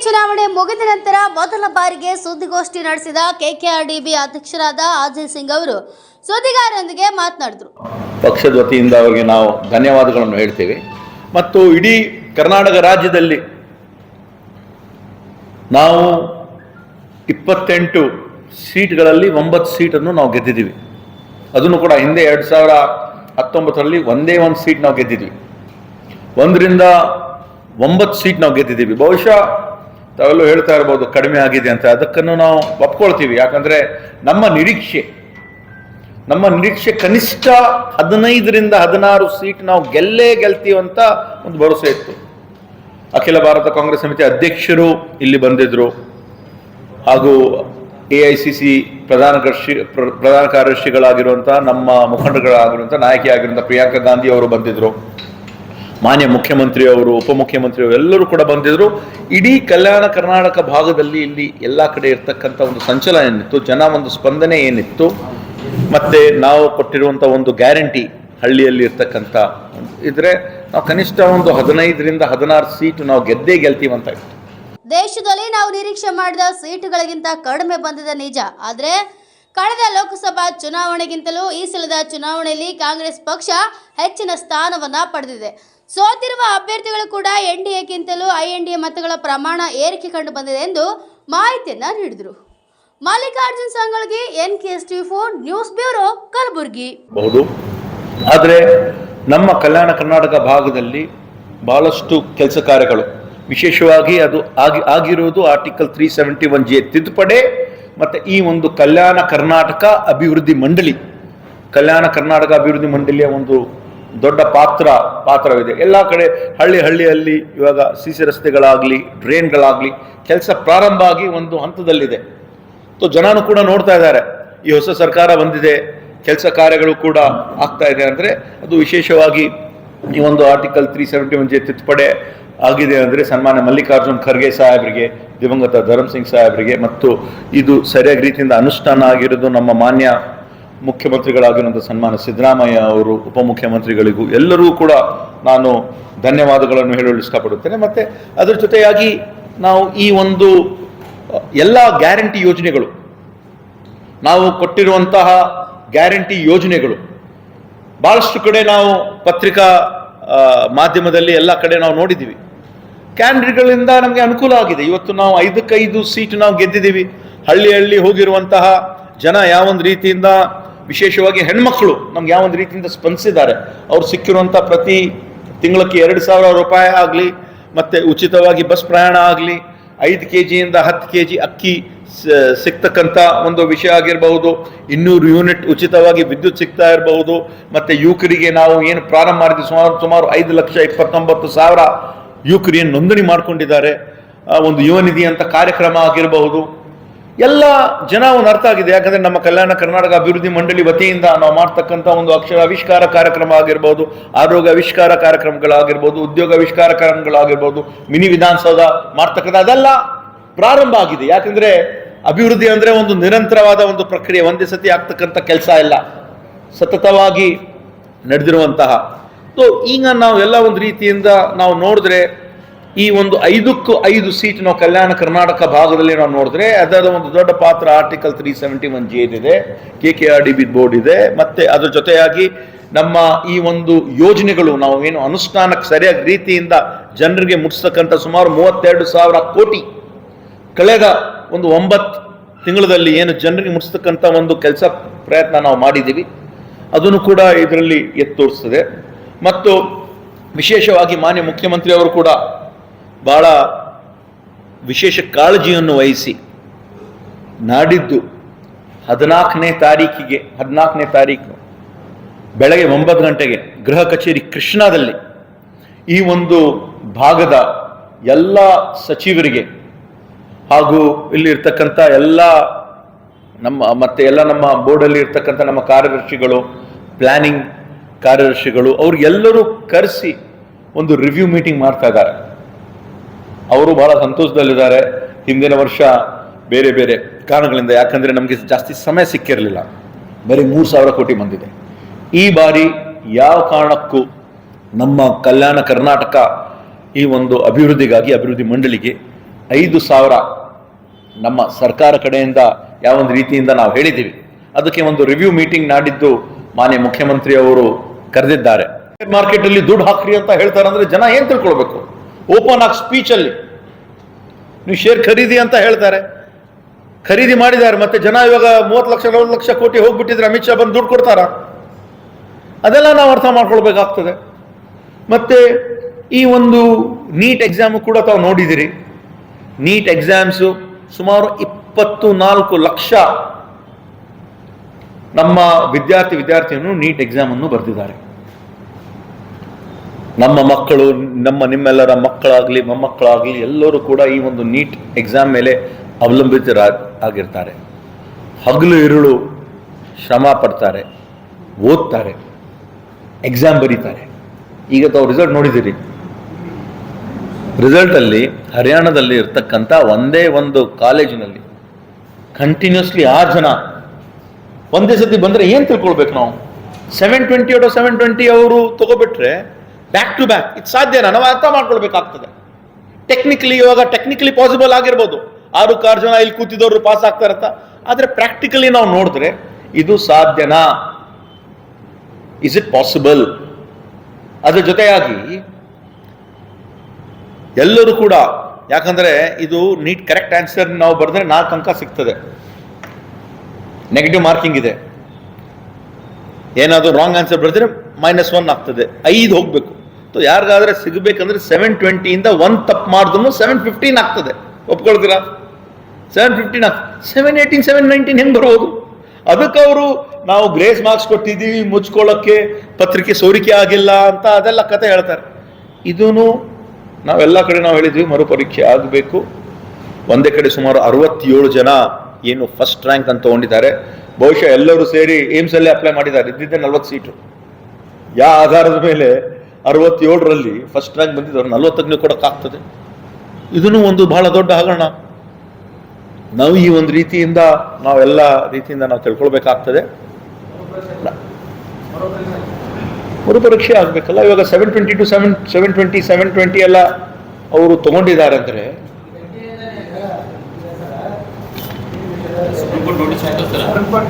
ಚುನಾವಣೆ ಮುಗಿದ ನಂತರ ಮೊದಲ ಬಾರಿಗೆ ಸುದ್ದಿಗೋಷ್ಠಿ ನಡೆಸಿದ ಕೆಕೆಆರ್ಡಿಬಿ ಅಧ್ಯಕ್ಷರಾದ ಅಜಯ್ ಸಿಂಗ್ ಅವರು ಸುದ್ದಿಗಾರರೊಂದಿಗೆ ಮಾತನಾಡಿದರು. ಪಕ್ಷದ ವತಿಯಿಂದ ಅವರಿಗೆ ನಾವು ಧನ್ಯವಾದಗಳನ್ನು ಹೇಳ್ತೇವೆ. ಮತ್ತು ಇಡೀ ಕರ್ನಾಟಕ ರಾಜ್ಯದಲ್ಲಿ ನಾವು 28 ಸೀಟ್ಗಳಲ್ಲಿ 9 ಸೀಟನ್ನು ನಾವು ಗೆದ್ದಿದ್ದೀವಿ. ಅದನ್ನು ಕೂಡ ಹಿಂದೆ 2019ರಲ್ಲಿ ಒಂದೇ ಒಂದು ಸೀಟ್ ನಾವು ಗೆದ್ದಿದ್ವಿ. 1ರಿಂದ 9 ಸೀಟ್ ನಾವು ಗೆದ್ದಿದ್ದೀವಿ. ಬಹುಶಃ ತಾವೆಲ್ಲೂ ಹೇಳ್ತಾ ಇರ್ಬೋದು ಕಡಿಮೆ ಆಗಿದೆ ಅಂತ, ಅದಕ್ಕನ್ನು ನಾವು ಒಪ್ಕೊಳ್ತೀವಿ. ಯಾಕಂದರೆ ನಮ್ಮ ನಿರೀಕ್ಷೆ ಕನಿಷ್ಠ 15ರಿಂದ 16 ಸೀಟ್ ನಾವು ಗೆಲ್ತೀವಂತ ಒಂದು ಭರವಸೆ ಇತ್ತು. ಅಖಿಲ ಭಾರತ ಕಾಂಗ್ರೆಸ್ ಸಮಿತಿ ಅಧ್ಯಕ್ಷರು ಇಲ್ಲಿ ಬಂದಿದ್ರು, ಹಾಗೂ AICC ಪ್ರಧಾನ ಕಾರ್ಯದರ್ಶಿಗಳಾಗಿರುವಂಥ ನಮ್ಮ ಮುಖಂಡಗಳಾಗಿರುವಂಥ ನಾಯಕಿಯಾಗಿರುವಂಥ ಪ್ರಿಯಾಂಕಾ ಗಾಂಧಿ ಅವರು ಬಂದಿದ್ರು, ಮಾನ್ಯ ಮುಖ್ಯಮಂತ್ರಿಯವರು, ಉಪಮುಖ್ಯಮಂತ್ರಿಯವರು ಎಲ್ಲರೂ ಕೂಡ ಬಂದಿದ್ರು. ಇಡೀ ಕಲ್ಯಾಣ ಕರ್ನಾಟಕ ಭಾಗದಲ್ಲಿ ಇಲ್ಲಿ ಎಲ್ಲ ಕಡೆ ಇರ್ತಕ್ಕಂಥ ಒಂದು ಸಂಚಲನ ಏನಿತ್ತು, ಜನ ಒಂದು ಸ್ಪಂದನೆ ಏನಿತ್ತು, ಮತ್ತೆ ನಾವು ಕೊಟ್ಟಿರುವಂಥ ಒಂದು ಗ್ಯಾರಂಟಿ ಹಳ್ಳಿಯಲ್ಲಿ ಇರ್ತಕ್ಕಂಥ ಇದ್ರೆ ನಾವು ಕನಿಷ್ಠ ಒಂದು 15ರಿಂದ 16 ಸೀಟು ನಾವು ಗೆಲ್ತೀವಂತ ಇತ್ತು. ದೇಶದಲ್ಲಿ ನಾವು ನಿರೀಕ್ಷೆ ಮಾಡಿದ ಸೀಟುಗಳಿಗಿಂತ ಕಡಿಮೆ ಬಂದಿದೆ ನಿಜ. ಆದರೆ ಕಳೆದ ಲೋಕಸಭಾ ಚುನಾವಣೆಗಿಂತಲೂ ಈ ಸಲದ ಚುನಾವಣೆಯಲ್ಲಿ ಕಾಂಗ್ರೆಸ್ ಪಕ್ಷ ಹೆಚ್ಚಿನ ಸ್ಥಾನವನ್ನ ಪಡೆದಿದೆ. ಸೋತಿರುವ ಅಭ್ಯರ್ಥಿಗಳು ಕೂಡ NDAಕ್ಕಿಂತಲೂ INDA ಮತಗಳ ಪ್ರಮಾಣ ಏರಿಕೆ ಕಂಡು ಬಂದಿದೆ ಎಂದು ಮಾಹಿತಿಯನ್ನ ನೀಡಿದರು. Mallikarjun Sangalagi, NKS24 news bureau, Kalaburagi. ಆದರೆ ನಮ್ಮ ಕಲ್ಯಾಣ ಕರ್ನಾಟಕ ಭಾಗದಲ್ಲಿ ಬಹಳಷ್ಟು ಕೆಲಸ ಕಾರ್ಯಗಳು, ವಿಶೇಷವಾಗಿ ಅದು ಆಗಿರುವುದು ಆರ್ಟಿಕಲ್ 371J ತಿದ್ದುಪಡಿ ಮತ್ತು ಈ ಒಂದು ಕಲ್ಯಾಣ ಕರ್ನಾಟಕ ಅಭಿವೃದ್ಧಿ ಮಂಡಳಿ, ಕಲ್ಯಾಣ ಕರ್ನಾಟಕ ಅಭಿವೃದ್ಧಿ ಮಂಡಳಿಯ ಒಂದು ದೊಡ್ಡ ಪಾತ್ರವಿದೆ. ಎಲ್ಲ ಕಡೆ ಹಳ್ಳಿಯಲ್ಲಿ ಇವಾಗ CC ರಸ್ತೆಗಳಾಗಲಿ, ಡ್ರೈನ್ಗಳಾಗಲಿ ಕೆಲಸ ಪ್ರಾರಂಭ ಆಗಿ ಒಂದು ಹಂತದಲ್ಲಿದೆ. ಜನನು ಕೂಡ ನೋಡ್ತಾ ಇದ್ದಾರೆ, ಈ ಹೊಸ ಸರ್ಕಾರ ಬಂದಿದೆ, ಕೆಲಸ ಕಾರ್ಯಗಳು ಕೂಡ ಆಗ್ತಾ ಇದೆ. ಅಂದರೆ ಅದು ವಿಶೇಷವಾಗಿ ಈ ಒಂದು ಆರ್ಟಿಕಲ್ 371J ತಿದ್ದುಪಡಿ ಆಗಿದೆ ಅಂದರೆ ಸನ್ಮಾನ್ಯ ಮಲ್ಲಿಕಾರ್ಜುನ್ ಖರ್ಗೆ ಸಾಹೇಬರಿಗೆ, ದಿವಂಗತ ಧರ್ಮ್ ಸಿಂಗ್ ಸಾಹೇಬರಿಗೆ, ಮತ್ತು ಇದು ಸರಿಯಾಗಿ ರೀತಿಯಿಂದ ಅನುಷ್ಠಾನ ಆಗಿರೋದು ನಮ್ಮ ಮಾನ್ಯ ಮುಖ್ಯಮಂತ್ರಿಗಳಾಗಿರುವಂಥ ಸನ್ಮಾನ್ಯ ಸಿದ್ದರಾಮಯ್ಯ ಅವರು, ಉಪಮುಖ್ಯಮಂತ್ರಿಗಳಿಗೂ ಎಲ್ಲರಿಗೂ ಕೂಡ ನಾನು ಧನ್ಯವಾದಗಳನ್ನು ಹೇಳಲು ಇಷ್ಟಪಡುತ್ತೇನೆ. ಮತ್ತು ಅದರ ಜೊತೆಯಾಗಿ ನಾವು ಈ ಒಂದು ಎಲ್ಲ ಗ್ಯಾರಂಟಿ ಯೋಜನೆಗಳು, ನಾವು ಕೊಟ್ಟಿರುವಂತಹ ಗ್ಯಾರಂಟಿ ಯೋಜನೆಗಳು ಭಾಳಷ್ಟು ಕಡೆ ನಾವು ಪತ್ರಿಕಾ ಮಾಧ್ಯಮದಲ್ಲಿ ಎಲ್ಲ ಕಡೆ ನಾವು ನೋಡಿದ್ದೀವಿ. ಕ್ಯಾಂಡಿಡೇಟ್ಗಳಿಂದ ನಮಗೆ ಅನುಕೂಲ ಆಗಿದೆ. ಇವತ್ತು ನಾವು 5ಕ್ಕೆ 5 ಸೀಟ್ ನಾವು ಗೆದ್ದಿದ್ದೀವಿ. ಹಳ್ಳಿ ಹೋಗಿರುವಂತಹ ಜನ ಯಾವೊಂದು ರೀತಿಯಿಂದ, ವಿಶೇಷವಾಗಿ ಹೆಣ್ಮಕ್ಳು ನಮ್ಗೆ ಯಾವೊಂದು ರೀತಿಯಿಂದ ಸ್ಪಂದಿಸಿದ್ದಾರೆ. ಅವ್ರು ಸಿಕ್ಕಿರುವಂಥ ಪ್ರತಿ ತಿಂಗಳಕ್ಕೆ 2,000 ರೂಪಾಯಿ ಆಗಲಿ, ಮತ್ತು ಉಚಿತವಾಗಿ ಬಸ್ ಪ್ರಯಾಣ ಆಗಲಿ, 5 kgಯಿಂದ 10 kg ಅಕ್ಕಿ ಸಿಗ್ತಕ್ಕಂಥ ಒಂದು ವಿಷಯ ಆಗಿರಬಹುದು, 200 ಯೂನಿಟ್ ಉಚಿತವಾಗಿ ವಿದ್ಯುತ್ ಸಿಗ್ತಾ ಇರಬಹುದು, ಮತ್ತು ಯುವಕರಿಗೆ ನಾವು ಏನು ಪ್ರಾರಂಭ ಮಾಡಿದ್ವಿ, ಸುಮಾರು 5,29,000 ಯುವಕರಿಯನ್ನು ನೋಂದಣಿ ಮಾಡ್ಕೊಂಡಿದ್ದಾರೆ. ಒಂದು ಯುವ ನಿಧಿ ಅಂತ ಕಾರ್ಯಕ್ರಮ ಆಗಿರಬಹುದು. ಎಲ್ಲ ಜನ ಒಂದು ಅರ್ಥ ಆಗಿದೆ. ಯಾಕಂದರೆ ನಮ್ಮ ಕಲ್ಯಾಣ ಕರ್ನಾಟಕ ಅಭಿವೃದ್ಧಿ ಮಂಡಳಿ ವತಿಯಿಂದ ನಾವು ಮಾಡ್ತಕ್ಕಂಥ ಒಂದು ಅಕ್ಷರ ಆವಿಷ್ಕಾರ ಕಾರ್ಯಕ್ರಮ ಆಗಿರ್ಬೋದು, ಆರೋಗ್ಯ ಆವಿಷ್ಕಾರ ಕಾರ್ಯಕ್ರಮಗಳಾಗಿರ್ಬೋದು, ಉದ್ಯೋಗ ಆವಿಷ್ಕಾರ ಕಾರ್ಯಕ್ರಮಗಳಾಗಿರ್ಬೋದು, ಮಿನಿ ವಿಧಾನಸೌಧ ಮಾಡ್ತಕ್ಕಂಥ ಅದೆಲ್ಲ ಪ್ರಾರಂಭ ಆಗಿದೆ. ಯಾಕಂದರೆ ಅಭಿವೃದ್ಧಿ ಅಂದರೆ ಒಂದು ನಿರಂತರವಾದ ಒಂದು ಪ್ರಕ್ರಿಯೆ, ಒಂದೇ ಸತಿ ಆಗ್ತಕ್ಕಂಥ ಕೆಲಸ ಇಲ್ಲ, ಸತತವಾಗಿ ನಡೆದಿರುವಂತಹ. ಸೊ ಈಗ ನಾವು ಎಲ್ಲ ಒಂದು ರೀತಿಯಿಂದ ನಾವು ನೋಡಿದ್ರೆ ಈ ಒಂದು 5ಕ್ಕೂ 5 ಸೀಟ್ ನಾವು ಕಲ್ಯಾಣ ಕರ್ನಾಟಕ ಭಾಗದಲ್ಲಿ ನಾವು ನೋಡಿದ್ರೆ ಅದರ ಒಂದು ದೊಡ್ಡ ಪಾತ್ರ ಆರ್ಟಿಕಲ್ 371J ಇದೆ, KKRDB ಬೋರ್ಡ್ ಇದೆ, ಮತ್ತು ಅದರ ಜೊತೆಯಾಗಿ ನಮ್ಮ ಈ ಒಂದು ಯೋಜನೆಗಳು ನಾವು ಏನು ಅನುಷ್ಠಾನಕ್ಕೆ ಸರಿಯಾದ ರೀತಿಯಿಂದ ಜನರಿಗೆ ಮುಟ್ಟಿಸ್ತಕ್ಕಂಥ ಸುಮಾರು 32,000 ಕೋಟಿ ಕಳೆದ ಒಂದು 9 ತಿಂಗಳಲ್ಲಿ ಏನು ಜನರಿಗೆ ಮುಟ್ಟಿಸ್ತಕ್ಕಂಥ ಒಂದು ಕೆಲಸ ಪ್ರಯತ್ನ ನಾವು ಮಾಡಿದ್ದೀವಿ. ಅದನ್ನು ಕೂಡ ಇದರಲ್ಲಿ ತೋರಿಸ್ತದೆ. ಮತ್ತು ವಿಶೇಷವಾಗಿ ಮಾನ್ಯ ಮುಖ್ಯಮಂತ್ರಿಯವರು ಕೂಡ ಭಾಳ ವಿಶೇಷ ಕಾಳಜಿಯನ್ನು ವಹಿಸಿ ನಾಡಿದ್ದು 14ನೇ ತಾರೀಕು ಬೆಳಗ್ಗೆ 9 ಗಂಟೆಗೆ ಗೃಹ ಕಚೇರಿ ಕೃಷ್ಣಾದಲ್ಲಿ ಈ ಒಂದು ಭಾಗದ ಎಲ್ಲ ಸಚಿವರಿಗೆ ಹಾಗೂ ಇಲ್ಲಿ ಇರ್ತಕ್ಕಂಥ ಎಲ್ಲ ನಮ್ಮ ಬೋರ್ಡಲ್ಲಿ ಇರ್ತಕ್ಕಂಥ ನಮ್ಮ ಕಾರ್ಯದರ್ಶಿಗಳು, ಪ್ಲಾನಿಂಗ್ ಕಾರ್ಯದರ್ಶಿಗಳು, ಅವ್ರಿಗೆಲ್ಲರೂ ಕರೆಸಿ ಒಂದು ರಿವ್ಯೂ ಮೀಟಿಂಗ್ ಮಾಡ್ತಾ ಇದ್ದಾರೆ. ಅವರು ಬಹಳ ಸಂತೋಷದಲ್ಲಿದ್ದಾರೆ. ಹಿಂದಿನ ವರ್ಷ ಬೇರೆ ಕಾರಣಗಳಿಂದ, ಯಾಕಂದರೆ ನಮಗೆ ಜಾಸ್ತಿ ಸಮಯ ಸಿಕ್ಕಿರಲಿಲ್ಲ, ಬರೀ 3,000 ಕೋಟಿ ಬಂದಿದೆ. ಈ ಬಾರಿ ಯಾವ ಕಾರಣಕ್ಕೂ ನಮ್ಮ ಕಲ್ಯಾಣ ಕರ್ನಾಟಕ ಈ ಒಂದು ಅಭಿವೃದ್ಧಿಗಾಗಿ, ಅಭಿವೃದ್ಧಿ ಮಂಡಳಿಗೆ 5,000 ನಮ್ಮ ಸರ್ಕಾರ ಕಡೆಯಿಂದ ಯಾವೊಂದು ರೀತಿಯಿಂದ ನಾವು ಹೇಳಿದ್ದೀವಿ. ಅದಕ್ಕೆ ಒಂದು ರಿವ್ಯೂ ಮೀಟಿಂಗ್ ನಾಡಿದ್ದು ಮಾನ್ಯ ಮುಖ್ಯಮಂತ್ರಿ ಅವರು ಕರೆದಿದ್ದಾರೆ. ಮಾರ್ಕೆಟ್ ಅಲ್ಲಿ ದುಡ್ಡು ಹಾಕ್ರಿ ಅಂತ ಹೇಳ್ತಾರೆ ಅಂದ್ರೆ ಜನ ಏನ್ ತಿಳ್ಕೊಳ್ಬೇಕು? ಓಪನ್ ಆಗಿ ಸ್ಪೀಚ್ ಅಲ್ಲಿ ನೀವು ಶೇರ್ ಖರೀದಿ ಅಂತ ಹೇಳ್ತಾರೆ, ಖರೀದಿ ಮಾಡಿದ್ದಾರೆ. ಮತ್ತೆ ಜನ ಇವಾಗ 30 ಲಕ್ಷ 40 ಲಕ್ಷ ಕೋಟಿ ಹೋಗ್ಬಿಟ್ಟಿದ್ರೆ ಅಮಿತ್ ಶಾ ಬಂದು ದುಡ್ಡು ಕೊಡ್ತಾರ? ಅದೆಲ್ಲ ನಾವು ಅರ್ಥ ಮಾಡ್ಕೊಳ್ಬೇಕಾಗ್ತದೆ. ಮತ್ತೆ ಈ ಒಂದು ನೀಟ್ ಎಕ್ಸಾಮ್ ಕೂಡ ತಾವು ನೋಡಿದಿರಿ. ನೀಟ್ ಎಕ್ಸಾಮ್ಸು ಸುಮಾರು 24 ಲಕ್ಷ ನಮ್ಮ ವಿದ್ಯಾರ್ಥಿನಿಯರು ನೀಟ್ ಎಕ್ಸಾಮ್ ಅನ್ನು ಬರೆದಿದ್ದಾರೆ. ನಮ್ಮ ಮಕ್ಕಳು, ನಿಮ್ಮೆಲ್ಲರ ಮಕ್ಕಳಾಗ್ಲಿ ಮೊಮ್ಮಕ್ಕಳಾಗ್ಲಿ ಎಲ್ಲರೂ ಕೂಡ ಈ ಒಂದು ನೀಟ್ ಎಕ್ಸಾಮ್ ಮೇಲೆ ಅವಲಂಬಿತರಾಗಿರ್ತಾರೆ. ಹಗಲು ಇರುಳು ಶ್ರಮ ಪಡ್ತಾರೆ, ಓದ್ತಾರೆ, ಎಕ್ಸಾಮ್ ಬರೀತಾರೆ. ಈಗ ತಾವು ರಿಸಲ್ಟ್ ನೋಡಿದ್ದೀರಿ. ರಿಸಲ್ಟ್ ಅಲ್ಲಿ ಹರಿಯಾಣದಲ್ಲಿ ಇರ್ತಕ್ಕಂಥ ಒಂದೇ ಒಂದು ಕಾಲೇಜಿನಲ್ಲಿ ಕಂಟಿನ್ಯೂಸ್ಲಿ 6 ಜನ ಒಂದೇ ಸತಿ ಬಂದ್ರೆ ಏನ್ ತಿಳ್ಕೊಳ್ಬೇಕು ನಾವು? 720 ಔಟ್ ಆಫ್ 720 ಅವರು ತಗೋಬಿಟ್ರೆ ಬ್ಯಾಕ್ ಟು ಬ್ಯಾಕ್ ಇದು ಸಾಧ್ಯನಾ? ನಾವು ಅರ್ಥ ಮಾಡ್ಕೊಳ್ಬೇಕಾಗ್ತದೆ. ಟೆಕ್ನಿಕಲಿ ಪಾಸಿಬಲ್ ಆಗಿರ್ಬೋದು, 6 ಜನ ಇಲ್ಲಿ ಕೂತಿದವರು ಪಾಸ್ ಆಗ್ತಾರಂತ. ಆದ್ರೆ ಪ್ರಾಕ್ಟಿಕಲಿ ನಾವು ನೋಡಿದ್ರೆ ಇದು ಸಾಧ್ಯನಾ? Is it possible? ಅದ್ರ ಜೊತೆಯಾಗಿ ಎಲ್ಲರೂ ಕೂಡ, ಯಾಕಂದ್ರೆ ಇದು ನೀಟ್ ಕರೆಕ್ಟ್ ಆನ್ಸರ್ ನಾವು ಬರೆದ್ರೆ 4 ಅಂಕ ಸಿಗ್ತದೆ, ನೆಗೆಟಿವ್ ಮಾರ್ಕಿಂಗ್ ಇದೆ. ಏನಾದ್ರು ರಾಂಗ್ ಆನ್ಸರ್ ಬರೆದ್ರೆ -1 ಆಗ್ತದೆ, 5 ಹೋಗ್ಬೇಕು. ಯಾರಿಗಾದ್ರೆ ಸಿಗಬೇಕಂದ್ರೆ 720 ಇಂದ 1 ತಪ್ಪು ಮಾಡಿದ್ರು 715 ಆಗ್ತದೆ. ಒಪ್ಕೊಳ್ತೀರಾ? 715 718 719 ಹೆಂಗ್ ಬರೋದು? ಅದಕ್ಕೆ ಅವರು ನಾವು ಗ್ರೇಸ್ ಮಾರ್ಕ್ಸ್ ಕೊಟ್ಟಿದ್ದೀವಿ ಮುಚ್ಕೊಳ್ಳೋಕ್ಕೆ, ಪತ್ರಿಕೆ ಸೋರಿಕೆ ಆಗಿಲ್ಲ ಅಂತ ಅದೆಲ್ಲ ಕತೆ ಹೇಳ್ತಾರೆ. ಇದೂನು ನಾವೆಲ್ಲ ಕಡೆ ನಾವು ಹೇಳಿದ್ವಿ ಮರುಪರೀಕ್ಷೆ ಆಗಬೇಕು. ಒಂದೇ ಕಡೆ ಸುಮಾರು 67 ಜನ ಏನು ಫಸ್ಟ್ ರ್ಯಾಂಕ್ ಅಂತ ತಗೊಂಡಿದ್ದಾರೆ. ಬಹುಶಃ ಎಲ್ಲರೂ ಸೇರಿ ಏಮ್ಸ್ ಅಲ್ಲೇ ಅಪ್ಲೈ ಮಾಡಿದ್ದಾರೆ. ಇದ್ದಿದ್ದೆ 40 ಸೀಟು. ಯಾವ ಆಧಾರದ ಮೇಲೆ 67ರಲ್ಲಿ ಫಸ್ಟ್ ರ್ಯಾಂಕ್ ಬಂದಿದ್ದವ್ರು 40ಕ್ಕೆ ಕೊಡಕ್ಕಾಗ್ತದೆ? ಇದನ್ನು ಒಂದು ಬಹಳ ದೊಡ್ಡ ಹಗರಣ. ನಾವು ಈ ಒಂದು ರೀತಿಯಿಂದ ನಾವೆಲ್ಲ ರೀತಿಯಿಂದ ನಾವು ತಿಳ್ಕೊಳ್ಬೇಕಾಗ್ತದೆ. ಮರುಪರೀಕ್ಷೆ ಆಗ್ಬೇಕಲ್ಲ. ಇವಾಗ 720 to 720 ಎಲ್ಲ ಅವರು ತಗೊಂಡಿದ್ದಾರೆ ಅಂದ್ರೆ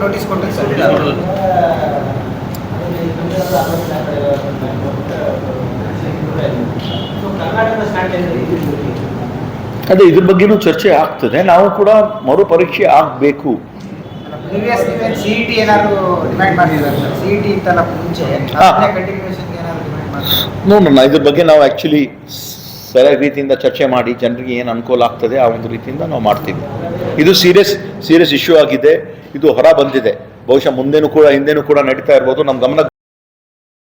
ನೋಟಿಸ್ ಕೊಟ್ಟಿಲ್ಲ. ಅದೇ ಇದ್ರ ಬಗ್ಗೆನೂ ಚರ್ಚೆ ಆಗ್ತದೆ. ನಾವು ಕೂಡ ಮರುಪರೀಕ್ಷೆ ಆಗಬೇಕು. ಸಿಇಟಿ ಏನಾದ್ರು ಡಿಮ್ಯಾಂಡ್ ಮಾಡಿದ್ದಾರೆ? ಸಿಇಟಿ ಇತ್ತಲ್ಲ ಮುಂಚೆ, ಕಂಟಿನ್ಯೂಷನ್ ಏನಾದ್ರು ಡಿಮ್ಯಾಂಡ್ ಮಾಡಿದ್ದಾರೆ? ನೋಡೋಣ, ಇದ್ರ ಬಗ್ಗೆ ನಾವು ಆಕ್ಚುಲಿ ಸರಿಯಾದ ರೀತಿಯಿಂದ ಚರ್ಚೆ ಮಾಡಿ ಜನರಿಗೆ ಏನು ಅನುಕೂಲ ಆಗ್ತದೆ ಆ ಒಂದು ರೀತಿಯಿಂದ ನಾವು ಮಾಡ್ತೀವಿ. ಇದು ಸೀರಿಯಸ್ ಇಶ್ಯೂ ಆಗಿದೆ. ಇದು ಹೊರ ಬಂದಿದೆ. ಬಹುಶಃ ಮುಂದೇನೂ ಕೂಡ ಹಿಂದೇನೂ ಕೂಡ ನಡೀತಾ ಇರ್ಬೋದು. ನಮ್ಮ ಗಮನಕ್ಕೆ